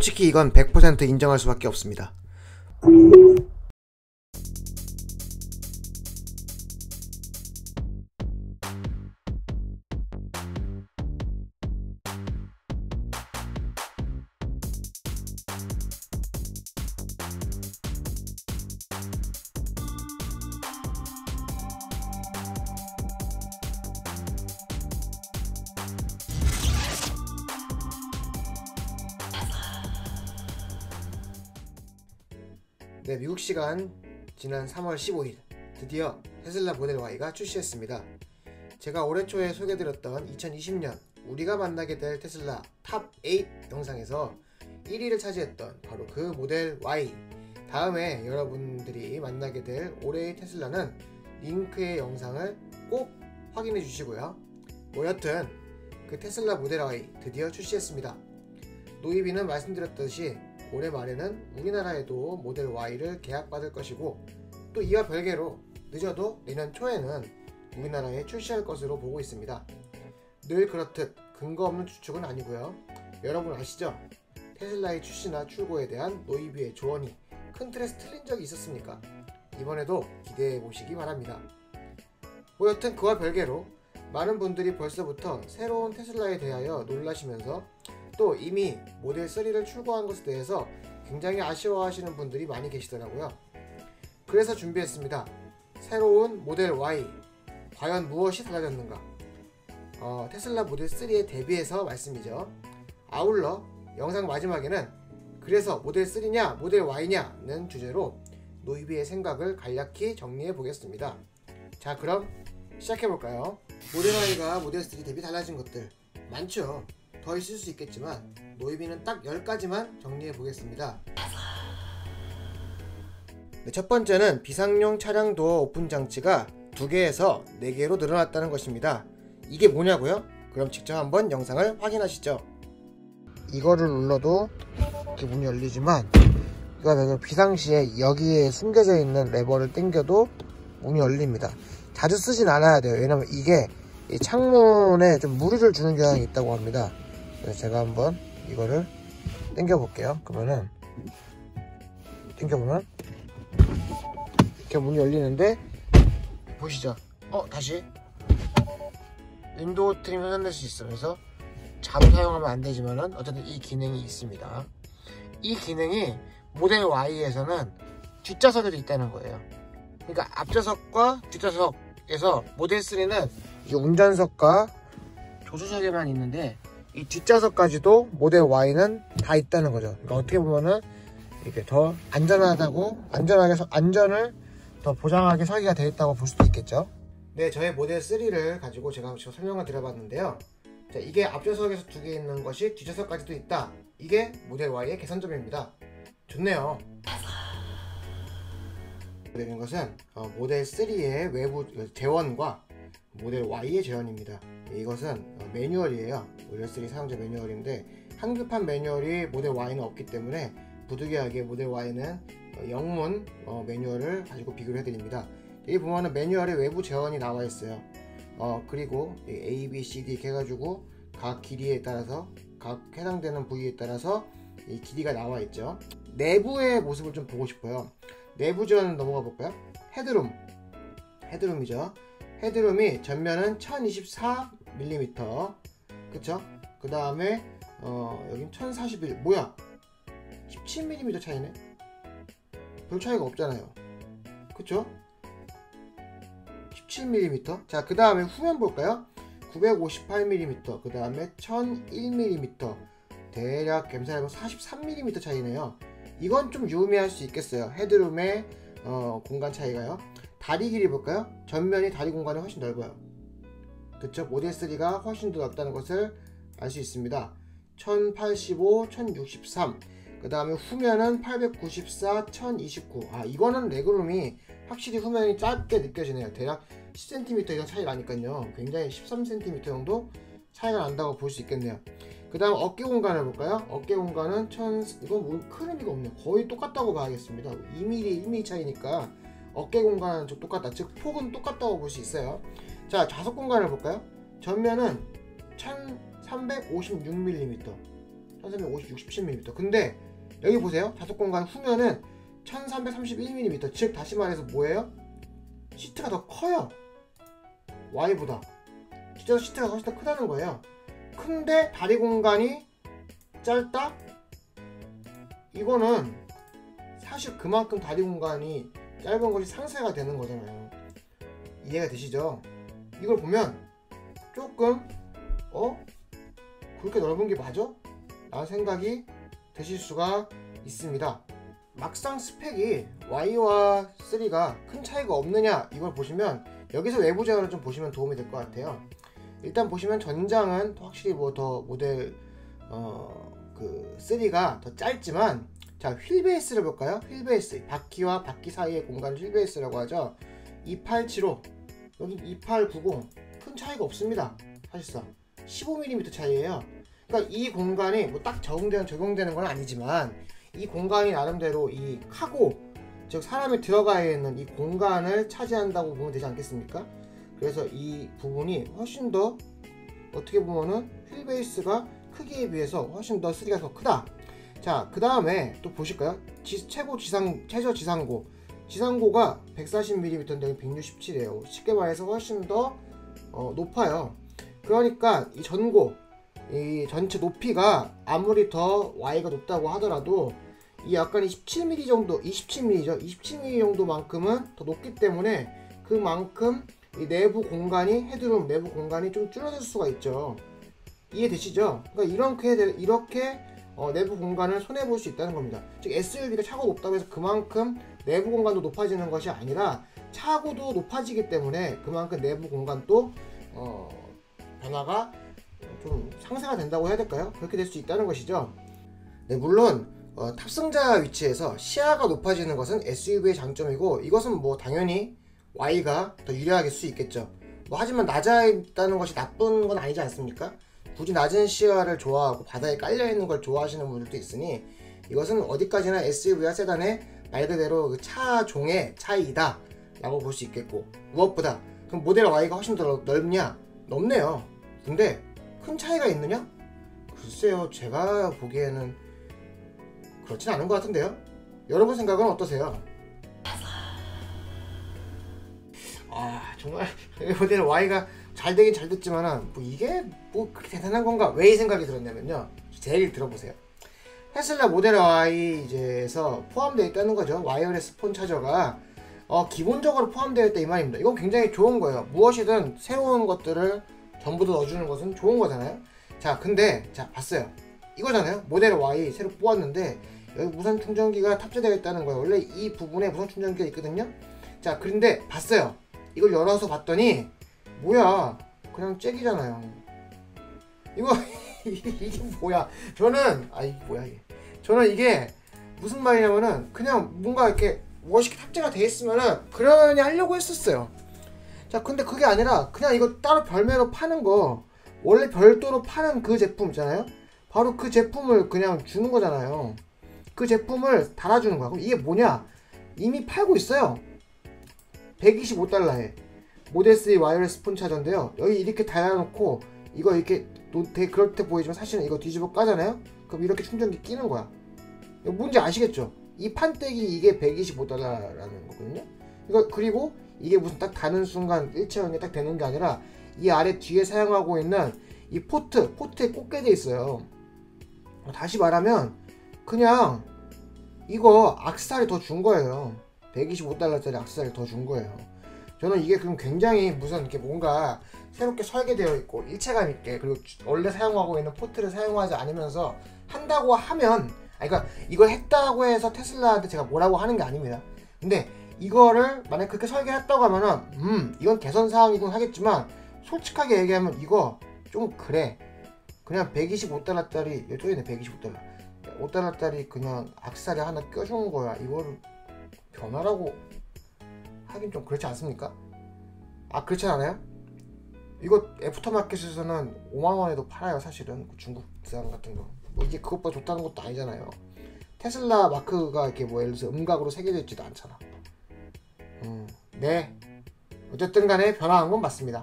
솔직히 이건 100% 인정할 수밖에 없습니다. 네, 미국 시간 지난 3월 15일 드디어 테슬라 모델 Y가 출시했습니다. 제가 올해 초에 소개드렸던 2020년 우리가 만나게 될 테슬라 탑 8 영상에서 1위를 차지했던 바로 그 모델 Y. 다음에 여러분들이 만나게 될 올해의 테슬라는 링크의 영상을 꼭 확인해 주시고요. 여튼 그 테슬라 모델 Y 드디어 출시했습니다. 노이비는 말씀드렸듯이 올해 말에는 우리나라에도 모델 Y를 계약받을 것이고, 또 이와 별개로 늦어도 내년 초에는 우리나라에 출시할 것으로 보고 있습니다. 늘 그렇듯 근거 없는 추측은 아니고요. 여러분 아시죠? 테슬라의 출시나 출고에 대한 노이비의 조언이 큰 틀에서 틀린 적이 있었습니까? 이번에도 기대해 보시기 바랍니다. 여튼 그와 별개로 많은 분들이 벌써부터 새로운 테슬라에 대하여 놀라시면서 또 이미 모델 3를 출고한 것에 대해서 굉장히 아쉬워하시는 분들이 많이 계시더라고요. 그래서 준비했습니다. 새로운 모델 Y, 과연 무엇이 달라졌는가? 테슬라 모델 3에 대비해서 말씀이죠. 아울러 영상 마지막에는 그래서 모델 3냐 모델 Y냐는 주제로 노이비의 생각을 간략히 정리해 보겠습니다. 자, 그럼 시작해볼까요? 모델 Y가 모델 3 대비 달라진 것들 많죠. 더 있을 수 있겠지만 노이비는 딱 10가지만 정리해 보겠습니다. 네, 첫 번째는 비상용 차량 도어 오픈 장치가 2개에서 4개로 늘어났다는 것입니다. 이게 뭐냐고요? 그럼 직접 한번 영상을 확인하시죠. 이거를 눌러도 이렇게 문이 열리지만 이거 비상시에 여기에 숨겨져 있는 레버를 당겨도 문이 열립니다. 자주 쓰진 않아야 돼요. 왜냐면 이게 이 창문에 좀 무리를 주는 경향이 있다고 합니다. 그래서 제가 한번 이거를 당겨 볼게요. 그러면은 당겨보면 이렇게 문이 열리는데 보시죠. 다시 윈도우 트림 회전될 수 있어요. 그래서 자로 사용하면 안 되지만은 어쨌든 이 기능이 있습니다. 이 기능이 모델 Y에서는 뒷좌석에도 있다는 거예요. 그러니까 앞좌석과 뒷좌석에서 모델 3는 운전석과 조수석에만 있는데 이 뒷좌석까지도 모델 Y는 다 있다는 거죠. 그러니까 어떻게 보면은 이렇게 더 안전을 더 보장하게 설계가 되어 있다고 볼 수도 있겠죠. 네, 저의 모델 3를 가지고 제가 설명을 드려봤는데요. 자, 이게 앞좌석에서 2개 있는 것이 뒷좌석까지도 있다. 이게 모델 Y의 개선점입니다. 좋네요. 되는 것은 모델 3의 외부 재원과 모델 Y의 재원입니다. 이것은 매뉴얼이에요. 모델 3 사용자 매뉴얼인데 한글판 매뉴얼이 모델 Y는 없기 때문에 부득이하게 모델 Y는 영문 매뉴얼을 가지고 비교를 해드립니다. 여기 보면은 매뉴얼에 외부 재원이 나와 있어요. 그리고 A, B, C, D 이렇게 해가지고 각 길이에 따라서 각 해당되는 부위에 따라서 이 길이가 나와 있죠. 내부의 모습을 좀 보고 싶어요. 내부 재원 넘어가 볼까요? 헤드룸이죠. 헤드룸이 전면은 1024mm, 그쵸? 그 다음에 여긴 1041, 뭐야? 17mm 차이네? 별 차이가 없잖아요. 그쵸? 17mm. 자, 그 다음에 후면 볼까요? 958mm, 그 다음에 1001mm, 대략 갬사해서 43mm 차이네요. 이건 좀 유의할 수 있겠어요. 헤드룸의 공간 차이가요. 다리 길이 볼까요? 전면이 다리 공간이 훨씬 넓어요. 그쵸? 모델 3가 훨씬 더 넓다는 것을 알 수 있습니다. 1085, 1063, 그 다음에 후면은 894, 1029. 이거는 레그룸이 확실히 후면이 짧게 느껴지네요. 대략 10cm 이상 차이 나니까요. 굉장히 13cm 정도 차이가 난다고 볼 수 있겠네요. 그 다음 어깨 공간을 볼까요? 어깨 공간은 이건 뭐 큰 의미가 없네요. 거의 똑같다고 봐야겠습니다. 2mm, 1mm 차이니까 어깨 공간은 좀 똑같다. 즉 폭은 똑같다고 볼 수 있어요. 자, 좌석 공간을 볼까요? 전면은 1356mm, 1350, 67mm. 근데 여기 보세요. 좌석 공간 후면은 1331mm. 즉 다시 말해서 뭐예요? 시트가 더 커요. Y보다. 진짜 시트가 훨씬 더 크다는 거예요. 근데 다리 공간이 짧다? 이거는 사실 그만큼 다리 공간이 짧은 것이 상쇄가 되는 거잖아요. 이해가 되시죠? 이걸 보면 조금 그렇게 넓은 게 맞아? 라는 생각이 드실 수가 있습니다. 막상 스펙이 Y와 3가 큰 차이가 없느냐 이걸 보시면 여기서 외부 제어를 좀 보시면 도움이 될 것 같아요. 일단 보시면 전장은 확실히 뭐 더 모델 3가 더 짧지만, 자, 휠베이스를 볼까요? 휠베이스, 바퀴와 바퀴 사이의 공간을 휠베이스라고 하죠. 2875, 여기 2890, 큰 차이가 없습니다. 사실상 15mm 차이예요. 그러니까 이 공간이 뭐 딱 적용되는 건 아니지만 이 공간이 나름대로 이 카고, 즉 사람이 들어가 있는 이 공간을 차지한다고 보면 되지 않겠습니까? 그래서 이 부분이 훨씬 더 어떻게 보면은 휠베이스가 크기에 비해서 훨씬 더 3가 더 크다. 자, 그 다음에 또 보실까요? 최저 지상고가 140mm인데 167이에요. 쉽게 말해서 훨씬 더 높아요. 그러니까 이 이 전체 높이가 아무리 더 Y가 높다고 하더라도 이 약간 27mm 정도, 27mm죠. 27mm 정도만큼은 더 높기 때문에 그만큼 이 내부 공간이, 헤드룸 내부 공간이 좀 줄어들 수가 있죠. 이해되시죠? 그러니까 이렇게 내부 공간을 손해볼 수 있다는 겁니다. 즉 SUV가 차고 높다고 해서 그만큼 내부 공간도 높아지는 것이 아니라 차고도 높아지기 때문에 그만큼 내부 공간도 변화가 좀 상쇄가 된다고 해야 될까요? 그렇게 될 수 있다는 것이죠. 네, 물론 탑승자 위치에서 시야가 높아지는 것은 SUV의 장점이고, 이것은 뭐 당연히 Y가 더 유리하게 수 있겠죠. 뭐 하지만 낮아 있다는 것이 나쁜 건 아니지 않습니까? 굳이 낮은 시야를 좋아하고 바다에 깔려있는 걸 좋아하시는 분들도 있으니 이것은 어디까지나 SUV와 세단의 말 그대로 그 차종의 차이이다 라고 볼 수 있겠고, 무엇보다 그럼 모델 Y가 훨씬 더 넓냐? 넓네요. 근데 큰 차이가 있느냐? 글쎄요, 제가 보기에는 그렇진 않은 것 같은데요. 여러분 생각은 어떠세요? 정말 모델 Y가 잘 되긴 잘 됐지만은 뭐 이게 뭐 그렇게 대단한 건가? 왜 이 생각이 들었냐면요, 제 얘기를 들어보세요. 테슬라 모델 Y에서 포함되어 있다는 거죠. 와이어리스 폰 차저가 기본적으로 포함되어 있다 이 말입니다. 이건 굉장히 좋은 거예요. 무엇이든 새로운 것들을 전부 다 넣어주는 것은 좋은 거잖아요. 자, 근데 자 봤어요. 이거잖아요. 모델 Y 새로 뽑았는데 여기 무선 충전기가 탑재되어 있다는 거예요. 원래 이 부분에 무선 충전기가 있거든요. 자, 그런데 봤어요. 이걸 열어서 봤더니 뭐야, 그냥 잭이잖아요. 이거 이게 뭐야? 저는 저는 이게 무슨 말이냐면은 그냥 뭔가 이렇게 멋있게 탑재가 돼 있으면은 그러니 하려고 했었어요. 자, 근데 그게 아니라 그냥 이거 따로 별매로 파는 거, 원래 별도로 파는 그 제품 있잖아요. 바로 그 제품을 그냥 주는 거잖아요. 그 제품을 달아주는 거야. 그럼 이게 뭐냐? 이미 팔고 있어요. 125달러에 모델 3 와이어리스 폰 차저인데요. 여기 이렇게 달아놓고 이거 이렇게 되게 그럴듯해 보이지만 사실은 이거 뒤집어 까잖아요. 그럼 이렇게 충전기 끼는 거야. 뭔지 아시겠죠? 이 판때기 이게 125달러라는 거거든요. 그리고 이게 무슨 딱 다는 순간 일체형이 딱 되는 게 아니라 이 아래 뒤에 사용하고 있는 이 포트에 꽂게 돼 있어요. 다시 말하면 그냥 이거 액세서리 더 준 거예요. 125달러짜리 액세서리 더 준 거예요. 저는 이게 그럼 굉장히 무슨 이렇게 뭔가 새롭게 설계되어 있고 일체감 있게, 그리고 원래 사용하고 있는 포트를 사용하지 않으면서 한다고 하면, 그러니까 이걸 했다고 해서 테슬라한테 제가 뭐라고 하는 게 아닙니다. 근데 이거를 만약 그렇게 설계했다고 하면은 이건 개선 사항이긴 하겠지만 솔직하게 얘기하면 이거 좀 그래. 그냥 125달러짜리, 여기 있네 125달러 5달러짜리 그냥 액세서리 하나 껴준 거야. 이거를 변화라고 하긴 좀 그렇지 않습니까? 그렇지 않아요? 이거 애프터마켓에서는 5만원에도 팔아요. 사실은 중국 산 같은 거. 뭐 이게 그것보다 좋다는 것도 아니잖아요. 테슬라 마크가 이렇게 뭐 예를 들어서 음각으로 새겨져 있지도 않잖아. 네, 어쨌든 간에 변화한 건 맞습니다.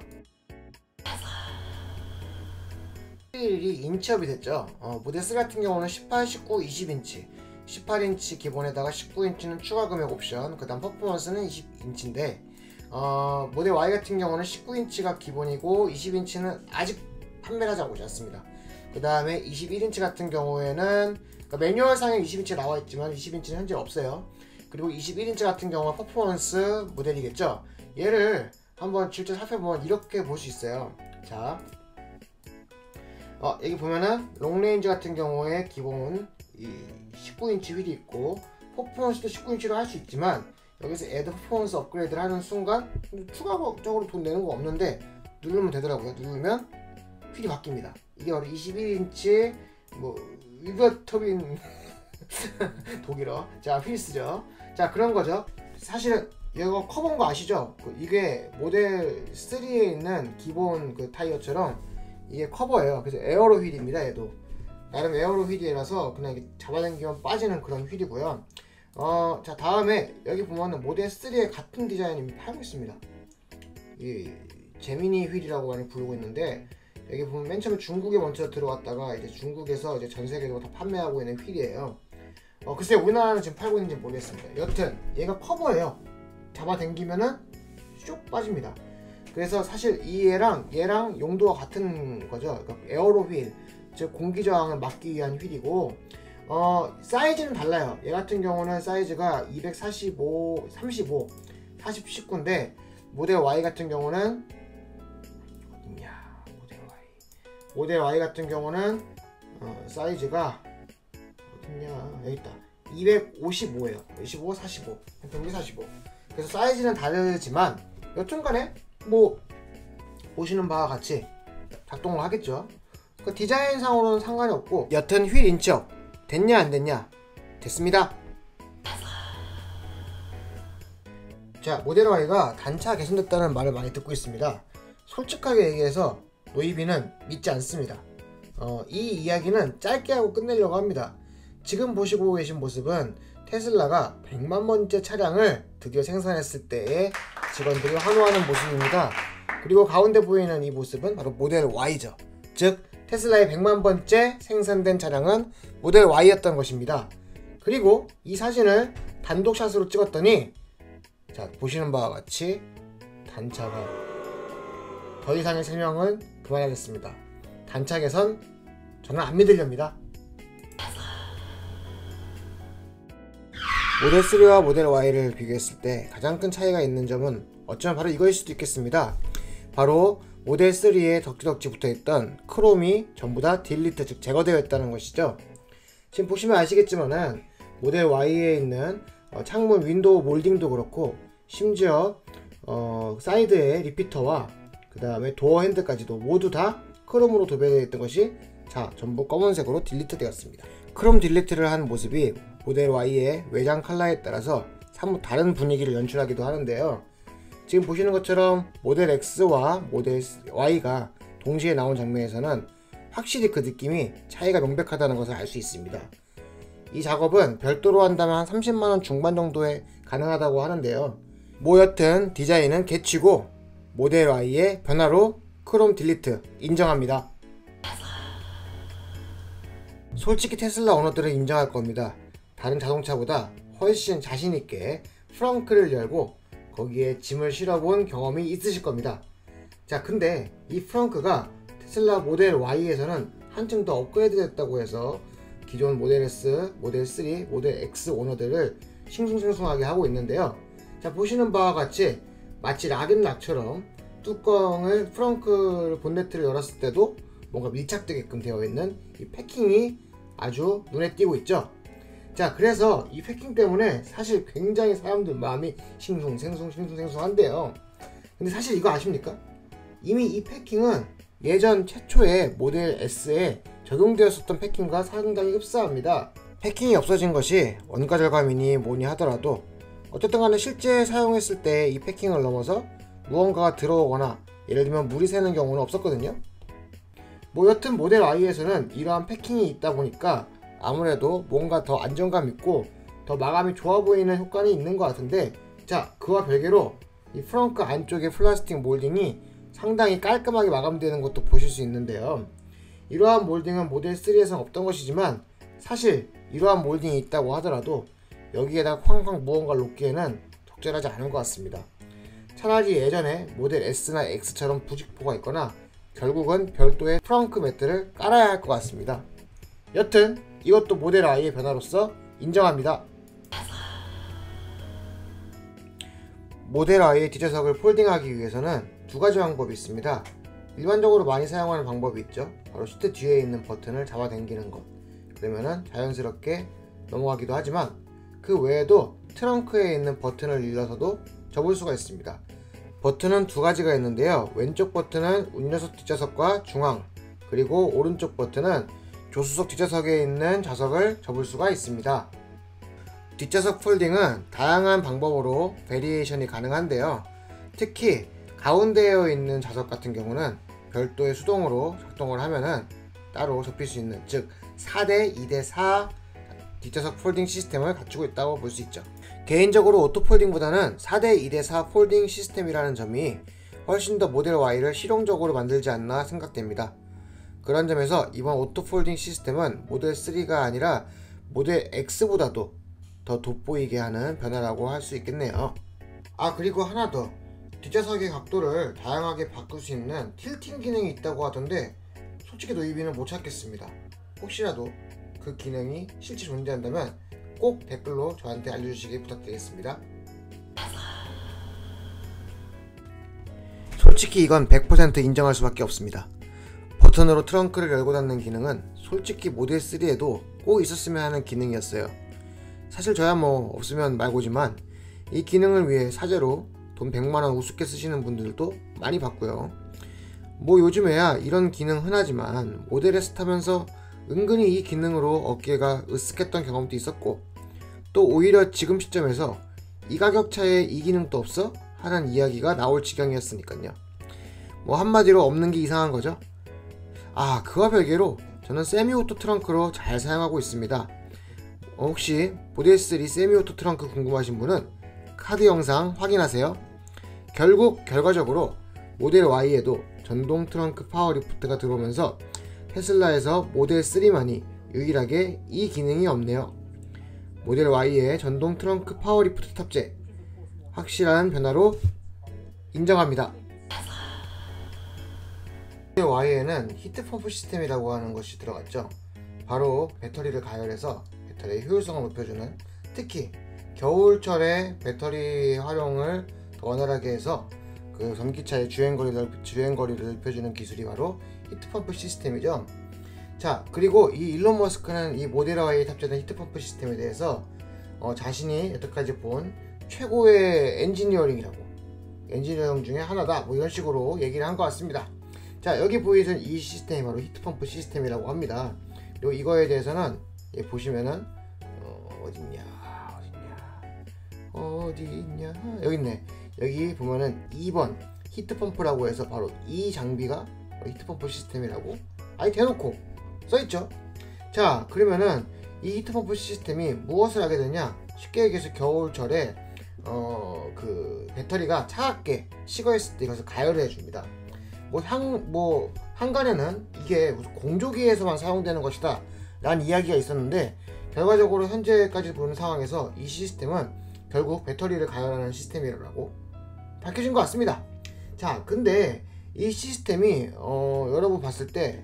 11일이 인치업이 됐죠. 모델 3 같은 경우는 18, 19, 20인치 18인치 기본에다가 19인치는 추가 금액 옵션, 그 다음 퍼포먼스는 20인치인데 모델 Y 같은 경우는 19인치가 기본이고 20인치는 아직 판매를 하지 않습니다. 그 다음에 21인치 같은 경우에는 그러니까 매뉴얼상에 20인치 나와있지만 20인치는 현재 없어요. 그리고 21인치 같은 경우는 퍼포먼스 모델이겠죠. 얘를 한번 실제 살펴보면 이렇게 볼 수 있어요. 자, 여기 보면은 롱레인지 같은 경우에 기본 이 19인치 휠이 있고 퍼포먼스도 19인치로 할 수 있지만 여기서 애드 퍼포먼스 업그레이드를 하는 순간 추가적으로 돈 내는 거 없는데 누르면 되더라고요. 누르면 휠이 바뀝니다. 이게 바로 21인치 뭐 위버터빈 독일어 자 휠스죠. 자 그런 거죠. 사실은 이거 커버인 거 아시죠? 이게 모델 3에 있는 기본 그 타이어처럼 이게 커버예요. 그래서 에어로 휠입니다. 얘도 나름 에어로 휠이라서 그냥 잡아당기면 빠지는 그런 휠이고요. 자 다음에 여기 보면은 모델 3에 같은 디자인이 팔고 있습니다. 이 제미니 휠이라고 많이 부르고 있는데 여기 보면 맨 처음에 중국에 먼저 들어왔다가 이제 중국에서 이제 전 세계적으로 다 판매하고 있는 휠이에요. 글쎄 우리나라는 지금 팔고 있는지 모르겠습니다. 여튼 얘가 커버예요. 잡아당기면은 쭉 빠집니다. 그래서 사실 얘랑 용도가 같은 거죠. 그러니까 에어로 휠, 즉 공기 저항을 막기 위한 휠이고 사이즈는 달라요. 얘 같은 경우는 사이즈가 245, 35, 40, 19인데 모델 Y 같은 경우는 어딨냐? 모델 Y 같은 경우는 사이즈가 어딨냐? 여기 있다. 255예요. 25, 45, 평균 45. 그래서 사이즈는 다르지만 여튼간에 뭐 보시는 바와 같이 작동을 하겠죠. 그 디자인상으로는 상관이 없고 여튼 휠 인치업 됐냐 안 됐냐? 됐습니다. 자 모델 Y가 단차 개선됐다는 말을 많이 듣고 있습니다. 솔직하게 얘기해서 노이비는 믿지 않습니다. 이 이야기는 짧게 하고 끝내려고 합니다. 지금 보시고 계신 모습은 테슬라가 100만 번째 차량을 드디어 생산했을 때의 직원들이 환호하는 모습입니다. 그리고 가운데 보이는 이 모습은 바로 모델 Y죠. 즉 테슬라의 100만 번째 생산된 차량은 모델 Y였던 것입니다. 그리고 이 사진을 단독샷으로 찍었더니 자 보시는 바와 같이 단차가 더 이상의 설명은 그만하겠습니다. 단차 개선 저는 안 믿으렵니다. 모델 3와 모델 Y를 비교했을 때 가장 큰 차이가 있는 점은 어쩌면 바로 이거일 수도 있겠습니다. 바로 모델 3에 덕지덕지 붙어있던 크롬이 전부 다 딜리트, 즉 제거되어 있다는 것이죠. 지금 보시면 아시겠지만은 모델 Y에 있는 창문 윈도우 몰딩도 그렇고 심지어 사이드의 리피터와 그 다음에 도어 핸들까지도 모두 다 크롬으로 도배되어 있던 것이 자 전부 검은색으로 딜리트 되었습니다. 크롬 딜리트를 한 모습이 모델 Y의 외장 컬러에 따라서 사뭇 다른 분위기를 연출하기도 하는데요. 지금 보시는 것처럼 모델 X와 모델 Y가 동시에 나온 장면에서는 확실히 그 느낌이 차이가 명백하다는 것을 알 수 있습니다. 이 작업은 별도로 한다면 한 30만원 중반 정도에 가능하다고 하는데요. 뭐 여튼 디자인은 개치고 모델 Y의 변화로 크롬 딜리트 인정합니다. 솔직히 테슬라 오너들은 인정할 겁니다. 다른 자동차보다 훨씬 자신있게 프렁크를 열고 거기에 짐을 실어본 경험이 있으실 겁니다. 자 근데 이 프렁크가 테슬라 모델 Y에서는 한층 더 업그레이드 됐다고 해서 기존 모델 S, 모델 3, 모델 X 오너들을 싱숭생숭하게 하고 있는데요. 자 보시는 바와 같이 마치 락앤락처럼 뚜껑을 프렁크 본네트를 열었을 때도 뭔가 밀착되게끔 되어 있는 이 패킹이 아주 눈에 띄고 있죠. 자 그래서 이 패킹 때문에 사실 굉장히 사람들 마음이 싱숭생숭한데요. 근데 사실 이거 아십니까? 이미 이 패킹은 예전 최초의 모델 S에 적용되었었던 패킹과 상당히 흡사합니다. 패킹이 없어진 것이 원가 절감이니 뭐니 하더라도 어쨌든 간에 실제 사용했을 때 이 패킹을 넘어서 무언가가 들어오거나 예를 들면 물이 새는 경우는 없었거든요. 뭐 여튼 모델 Y에서는 이러한 패킹이 있다 보니까 아무래도 뭔가 더 안정감 있고 더 마감이 좋아 보이는 효과는 있는 것 같은데 자 그와 별개로 이 프렁크 안쪽의 플라스틱 몰딩이 상당히 깔끔하게 마감되는 것도 보실 수 있는데요. 이러한 몰딩은 모델 3에선 없던 것이지만 사실 이러한 몰딩이 있다고 하더라도 여기에다 쾅쾅 무언가를 놓기에는 적절하지 않은 것 같습니다. 차라리 예전에 모델 S나 X처럼 부직포가 있거나 결국은 별도의 트렁크 매트를 깔아야 할 것 같습니다. 여튼 이것도 모델 Y의 변화로서 인정합니다. 모델 Y의 뒷좌석을 폴딩하기 위해서는 두 가지 방법이 있습니다. 일반적으로 많이 사용하는 방법이 있죠. 바로 시트 뒤에 있는 버튼을 잡아당기는 것. 그러면은 자연스럽게 넘어가기도 하지만 그 외에도 트렁크에 있는 버튼을 눌러서도 접을 수가 있습니다. 버튼은 두 가지가 있는데요. 왼쪽 버튼은 운전석 뒷좌석과 중앙, 그리고 오른쪽 버튼은 조수석 뒷좌석에 있는 좌석을 접을 수가 있습니다. 뒷좌석 폴딩은 다양한 방법으로 베리에이션이 가능한데요. 특히 가운데에 있는 좌석 같은 경우는 별도의 수동으로 작동을 하면은 따로 접힐 수 있는, 즉 4대 2대4 뒷좌석 폴딩 시스템을 갖추고 있다고 볼 수 있죠. 개인적으로 오토 폴딩보다는 4대 2대4 폴딩 시스템이라는 점이 훨씬 더 모델 Y를 실용적으로 만들지 않나 생각됩니다. 그런 점에서 이번 오토 폴딩 시스템은 모델 3가 아니라 모델 X보다도 더 돋보이게 하는 변화라고 할 수 있겠네요. 그리고 하나 더, 뒷좌석의 각도를 다양하게 바꿀 수 있는 틸팅 기능이 있다고 하던데 솔직히 노이비는 못 찾겠습니다. 혹시라도 그 기능이 실제 존재한다면 꼭 댓글로 저한테 알려주시길 부탁드리겠습니다. 솔직히 이건 100% 인정할 수밖에 없습니다. 버튼으로 트렁크를 열고 닫는 기능은 솔직히 모델 3에도 꼭 있었으면 하는 기능이었어요. 사실 저야 뭐 없으면 말고지만 이 기능을 위해 사제로 돈 100만원 우습게 쓰시는 분들도 많이 봤고요. 뭐 요즘에야 이런 기능 흔하지만 모델 S 타면서 은근히 이 기능으로 어깨가 으쓱했던 경험도 있었고, 또 오히려 지금 시점에서 이 가격 차에 이 기능도 없어? 하는 이야기가 나올 지경이었으니까요. 뭐 한마디로 없는 게 이상한 거죠. 그와 별개로 저는 세미오토 트렁크로 잘 사용하고 있습니다. 혹시 모델 3 세미오토 트렁크 궁금하신 분은 카드 영상 확인하세요. 결과적으로 모델 Y에도 전동 트렁크 파워 리프트가 들어오면서 테슬라에서 모델 3만이 유일하게 이 기능이 없네요. 모델 Y의 전동 트렁크 파워 리프트 탑재, 확실한 변화로 인정합니다. 모델 Y에는 히트펌프 시스템이라고 하는 것이 들어갔죠. 바로 배터리를 가열해서 배터리의 효율성을 높여주는, 특히 겨울철에 배터리 활용을 더 원활하게 해서 그 전기차의 주행거리를 높여주는 기술이 바로 히트펌프 시스템이죠. 자, 그리고 이 일론 머스크는 이 모델 Y에 탑재된 히트펌프 시스템에 대해서 자신이 여태까지 본 최고의 엔지니어링 중에 하나다, 뭐 이런 식으로 얘기를 한 것 같습니다. 자, 여기 보이는 이 시스템이 바로 히트펌프 시스템이라고 합니다. 그리고 이거에 대해서는 보시면은 어디있냐 여기 있네. 여기 보면은 2번 히트펌프라고 해서 바로 이 장비가 히트펌프 시스템이라고 대놓고 써있죠. 자, 그러면은 이 히트펌프 시스템이 무엇을 하게 되냐, 쉽게 얘기해서 겨울철에 그 배터리가 차갑게 식어있을 때 이것을 가열해 줍니다. 한간에는 이게 무슨 공조기에서만 사용되는 것이다 라는 이야기가 있었는데, 결과적으로 현재까지 보는 상황에서 이 시스템은 결국 배터리를 가열하는 시스템이라고 밝혀진 것 같습니다. 자, 근데 이 시스템이 여러분 봤을 때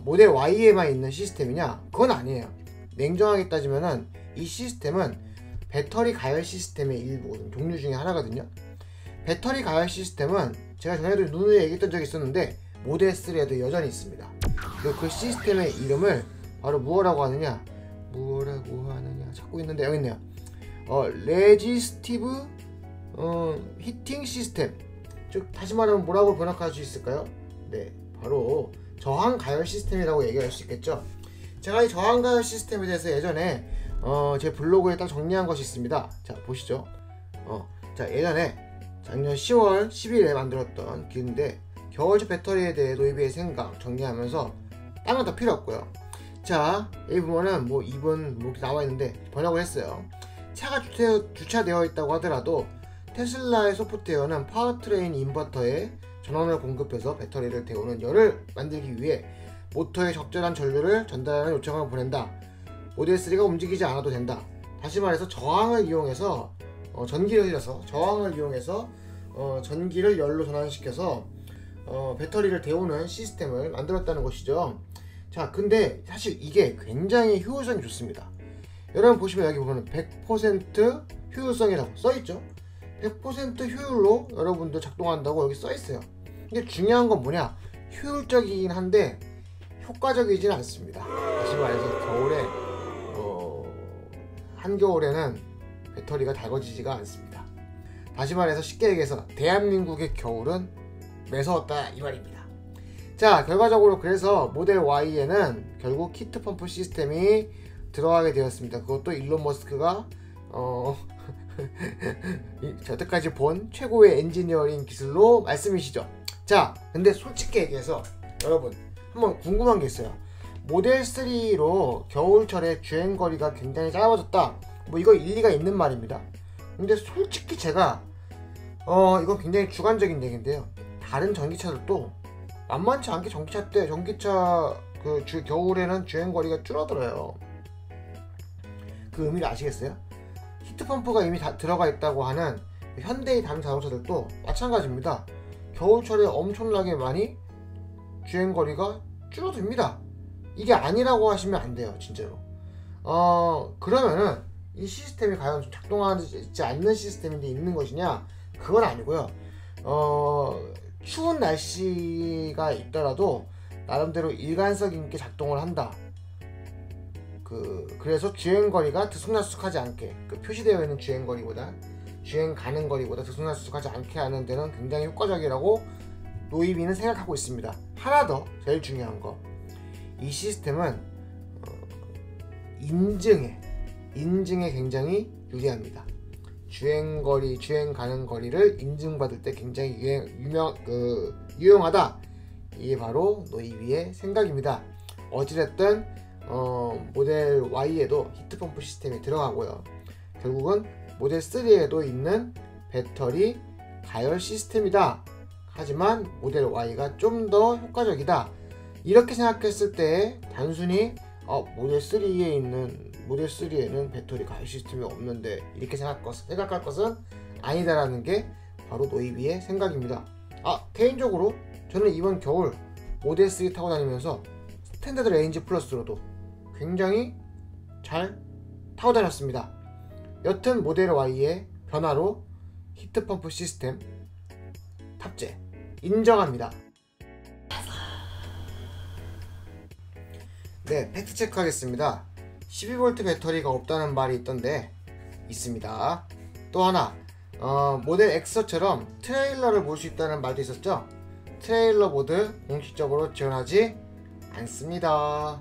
모델 Y에만 있는 시스템이냐? 그건 아니에요. 냉정하게 따지면은 이 시스템은 배터리 가열 시스템의 일부 종류 중에 하나거든요. 배터리 가열 시스템은 제가 전에도 누누이 얘기했던 적이 있었는데 모델 3에도 여전히 있습니다. 그리고 그 시스템의 이름을 바로 뭐라고 하느냐 찾고 있는데 여기 있네요. 레지스티브 히팅 시스템, 즉 다시 말하면 뭐라고 번역할 수 있을까요? 네, 바로 저항 가열 시스템이라고 얘기할 수 있겠죠. 제가 이 저항 가열 시스템에 대해서 예전에 제 블로그에 딱 정리한 것이 있습니다. 자, 보시죠. 자, 예전에 작년 10월 10일에 만들었던 글인데, 겨울철 배터리에 대해 노이비의 생각 정리하면서 다른 건 다 필요 없고요. 자, 여기 보면은 뭐 2번 이렇게 나와 있는데 번역을 했어요. 차가 주차되어 있다고 하더라도 테슬라의 소프트웨어는 파워트레인 인버터에 전원을 공급해서 배터리를 데우는 열을 만들기 위해 모터에 적절한 전류를 전달하는 요청을 보낸다. 모델 3가 움직이지 않아도 된다. 다시 말해서 저항을 이용해서 전기를 흘려서 저항을 이용해서 전기를 열로 전환시켜서 배터리를 데우는 시스템을 만들었다는 것이죠. 자, 근데 사실 이게 굉장히 효율성이 좋습니다. 여러분 보시면 여기 보면 100% 효율성이라고 써있죠. 100% 효율로 여러분들 작동한다고 여기 써있어요. 근데 중요한 건 뭐냐, 효율적이긴 한데 효과적이진 않습니다. 다시 말해서 겨울에 한겨울에는 배터리가 달궈지지가 않습니다. 다시 말해서 쉽게 얘기해서 대한민국의 겨울은 매서웠다 이 말입니다. 자, 결과적으로 그래서 모델 Y에는 결국 히트펌프 시스템이 들어가게 되었습니다. 그것도 일론 머스크가 여태까지 본 최고의 엔지니어링 기술로 말씀이시죠. 자, 근데 솔직히 얘기해서 여러분 한번 궁금한 게 있어요. 모델 3로 겨울철에 주행거리가 굉장히 짧아졌다, 뭐 이거 일리가 있는 말입니다. 근데 솔직히 제가 이건 굉장히 주관적인 얘기인데요, 다른 전기차들도 만만치 않게 전기차 겨울에는 주행거리가 줄어들어요. 그 의미를 아시겠어요? 히트펌프가 이미 다 들어가 있다고 하는 현대의 다른 자동차들도 마찬가지입니다. 겨울철에 엄청나게 많이 주행거리가 줄어듭니다. 이게 아니라고 하시면 안 돼요, 진짜로. 그러면은 이 시스템이 과연 작동하지 않는 시스템인데 있는 것이냐? 그건 아니고요. 추운 날씨가 있더라도 나름대로 일관성 있게 작동을 한다. 그래서 주행거리가 들쑥날쑥하지 않게, 표시되어 있는 주행거리보다 주행 가는 거리보다 들쑥날쑥하지 않게 하는 데는 굉장히 효과적이라고 노이비는 생각하고 있습니다. 하나 더 제일 중요한 거, 이 시스템은 인증에 굉장히 유리합니다. 주행 가는 거리를 인증받을 때 굉장히 유용하다. 이게 바로 노이비의 생각입니다. 어찌됐든 모델 Y에도 히트펌프 시스템이 들어가고요. 결국은 모델 3에도 있는 배터리 가열 시스템이다. 하지만 모델 Y가 좀 더 효과적이다. 이렇게 생각했을 때 단순히 모델 3에는 배터리 가열 시스템이 없는데 이렇게 생각할 것은 아니다라는 게 바로 노이비의 생각입니다. 개인적으로 저는 이번 겨울 모델 3 타고 다니면서 스탠다드 레인지 플러스로도 굉장히 잘 타고 다녔습니다. 여튼 모델 Y의 변화로 히트펌프 시스템 탑재 인정합니다. 네, 팩트체크 하겠습니다. 12V 배터리가 없다는 말이 있던데 있습니다. 또 하나, 모델 X처럼 트레일러를 몰 수 있다는 말도 있었죠. 트레일러 모드 공식적으로 지원하지 않습니다.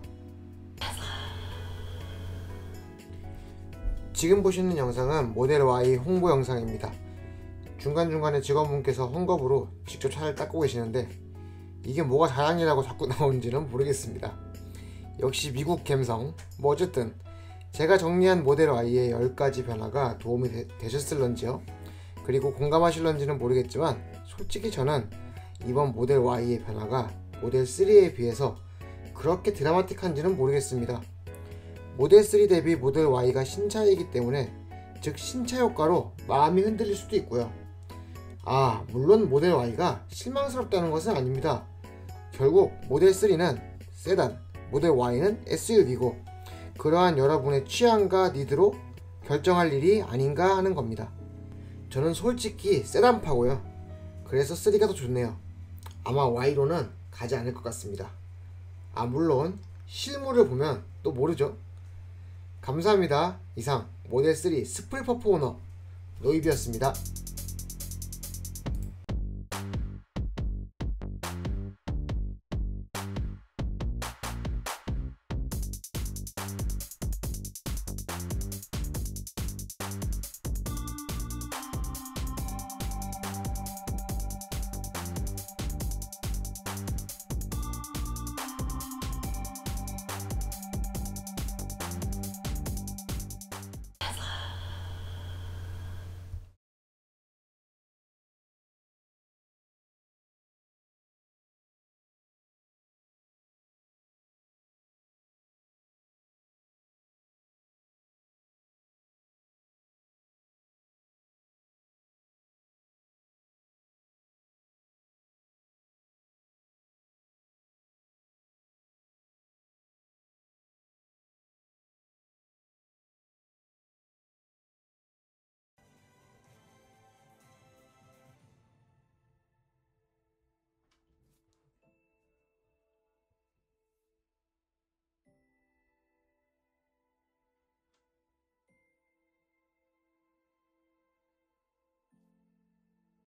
지금 보시는 영상은 모델 Y 홍보 영상입니다. 중간중간에 직원분께서 헝겊으로 직접 차를 닦고 계시는데 이게 뭐가 자랑이라고 자꾸 나오는지는 모르겠습니다. 역시 미국 감성. 뭐 어쨌든 제가 정리한 모델 Y의 10가지 변화가 도움이 되셨을런지요. 그리고 공감하실런지는 모르겠지만 솔직히 저는 이번 모델 Y의 변화가 모델 3에 비해서 그렇게 드라마틱한지는 모르겠습니다. 모델 3 대비 모델 Y가 신차이기 때문에, 즉 신차 효과로 마음이 흔들릴 수도 있고요. 물론 모델 Y가 실망스럽다는 것은 아닙니다. 결국 모델 3는 세단, 모델 Y는 SUV고 그러한 여러분의 취향과 니드로 결정할 일이 아닌가 하는 겁니다. 저는 솔직히 세단파고요. 그래서 3가 더 좋네요. 아마 Y로는 가지 않을 것 같습니다. 물론 실물을 보면 또 모르죠. 감사합니다. 이상 모델 3 스플 퍼포 오너 노이비였습니다.